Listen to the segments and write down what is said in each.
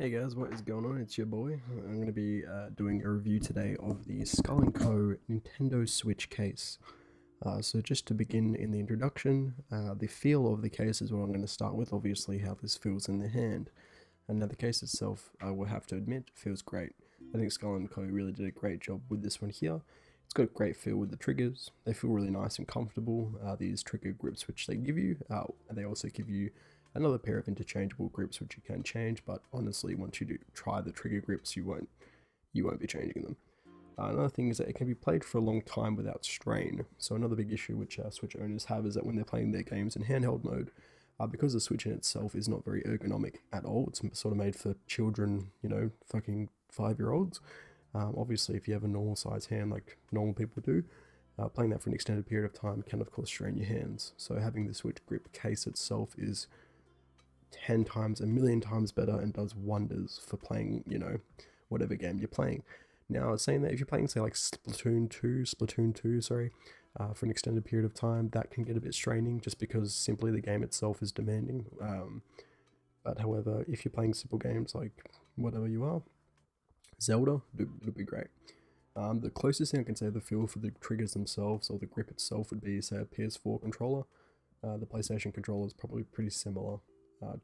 Hey guys, what is going on? It's your boy. I'm going to be doing a review today of the Skull & Co. Nintendo Switch case. So just to begin in the introduction, the feel of the case is what I'm going to start with, obviously how this feels in the hand. And now the case itself, I will have to admit, feels great. I think Skull & Co. really did a great job with this one here. It's got a great feel with the triggers. They feel really nice and comfortable. These trigger grips which they give you, and they also give you another pair of interchangeable grips which you can change, but honestly once you do try the trigger grips you won't be changing them. Another thing is that it can be played for a long time without strain. So another big issue which Switch owners have is that when they're playing their games in handheld mode, because the Switch in itself is not very ergonomic at all, it's sort of made for children, you know, fucking 5-year-olds. Obviously if you have a normal size hand like normal people do, playing that for an extended period of time can of course strain your hands. So having the Switch grip case itself is 10 times, a million times better and does wonders for playing, you know, whatever game you're playing. Now, saying that if you're playing, say, like Splatoon 2, for an extended period of time, that can get a bit straining just because simply the game itself is demanding. But however, if you're playing simple games like whatever you are, Zelda, it'll be great. The closest thing I can say the feel for the triggers themselves or the grip itself would be, say, a PS4 controller. The PlayStation controller is probably pretty similar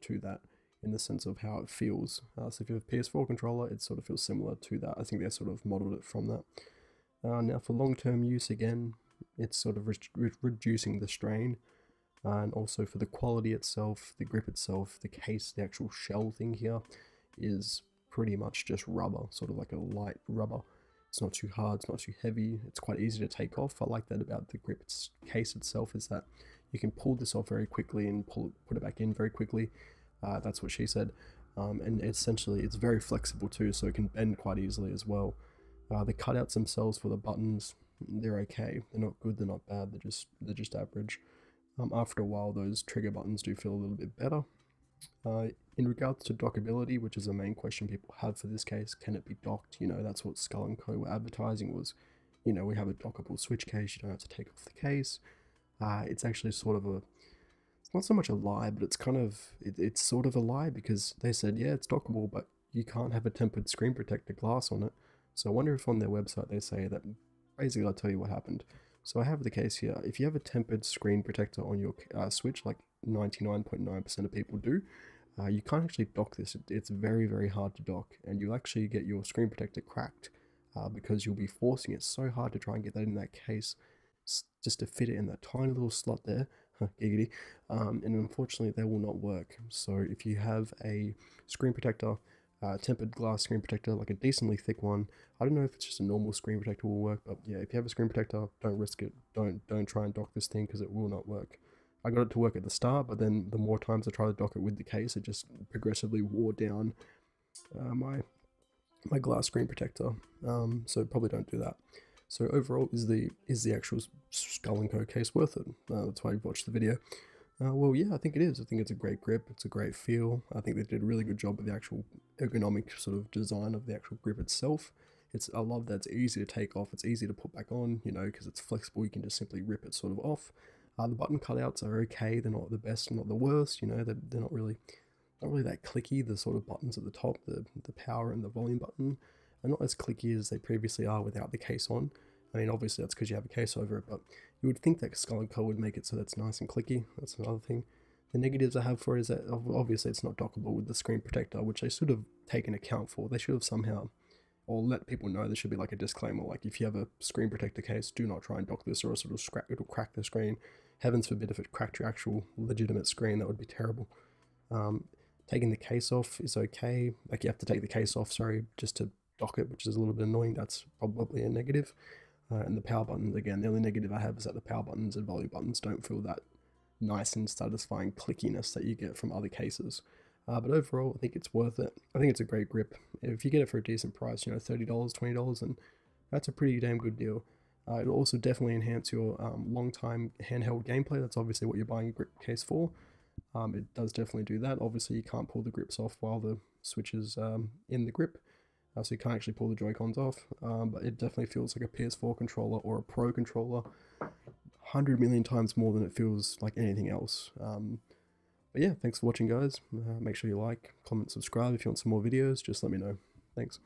to that in the sense of how it feels. So if you have a PS4 controller, it sort of feels similar to that. I think they sort of modeled it from that. Now for long-term use, again, it's sort of reducing the strain, and also for the quality itself, the grip itself, the case, the actual shell thing here is pretty much just rubber, sort of like a light rubber. It's not too hard, it's not too heavy, it's quite easy to take off. I like that about the grip case itself, is that you can pull this off very quickly and put it back in very quickly. That's what she said. And essentially it's very flexible too, so it can bend quite easily as well. The cutouts themselves for the buttons, they're okay. They're not good, they're not bad, they're just average. After a while, those trigger buttons do feel a little bit better. In regards to dockability, which is a main question people have for this case, can it be docked? You know, that's what Skull & Co. were advertising was, you know, we have a dockable Switch case, you don't have to take off the case. It's actually sort of it's not so much a lie, but it's kind of, it's sort of a lie because they said, yeah, it's dockable, but you can't have a tempered screen protector glass on it. So I wonder if on their website they say that. Basically, I'll tell you what happened. So I have the case here. If you have a tempered screen protector on your Switch, like 99.9% of people do, you can't actually dock this. It's very, very hard to dock, and you'll actually get your screen protector cracked because you'll be forcing it so hard to try and get that in that case just to fit it in that tiny little slot there, giggity, and unfortunately they will not work. So if you have a screen protector, tempered glass screen protector, like a decently thick one, I don't know if it's just a normal screen protector will work, but yeah, if you have a screen protector, don't risk it. Don't try and dock this thing because it will not work. I got it to work at the start, but then the more times I tried to dock it with the case, it just progressively wore down my glass screen protector. So probably don't do that. So overall, is the actual Skull & Co. case worth it? That's why you watched the video. Well, yeah, I think it is. I think it's a great grip. It's a great feel. I think they did a really good job with the actual ergonomic sort of design of the actual grip itself. I love that it's easy to take off. It's easy to put back on, you know, because it's flexible. You can just simply rip it sort of off. The button cutouts are okay. They're not the best, not the worst. You know, they're not really that clicky. The sort of buttons at the top, the power and the volume button, are not as clicky as they previously are without the case on. I mean, obviously that's because you have a case over it, but you would think that Skull & Co. would make it so that's nice and clicky. That's another thing. The negatives I have for it is that obviously it's not dockable with the screen protector, which they should have taken account for. They should have somehow, or let people know, there should be like a disclaimer, like if you have a screen protector case, do not try and dock this or else it'll crack the screen. Heavens forbid if it cracked your actual legitimate screen, that would be terrible. Taking the case off is okay. Like you have to take the case off, sorry, just to dock it, which is a little bit annoying. That's probably a negative. And the power buttons, again, the only negative I have is that the power buttons and volume buttons don't feel that nice and satisfying clickiness that you get from other cases. But overall, I think it's worth it. I think it's a great grip. If you get it for a decent price, you know, $30, $20, and that's a pretty damn good deal. It'll also definitely enhance your long-time handheld gameplay. That's obviously what you're buying a grip case for. It does definitely do that. Obviously, you can't pull the grips off while the Switch is in the grip. So you can't actually pull the Joy-Cons off, but it definitely feels like a PS4 controller or a Pro controller 100 million times more than it feels like anything else. But But yeah, thanks for watching, guys. Make sure you like, comment, subscribe. If you want some more videos, just let me know. Thanks.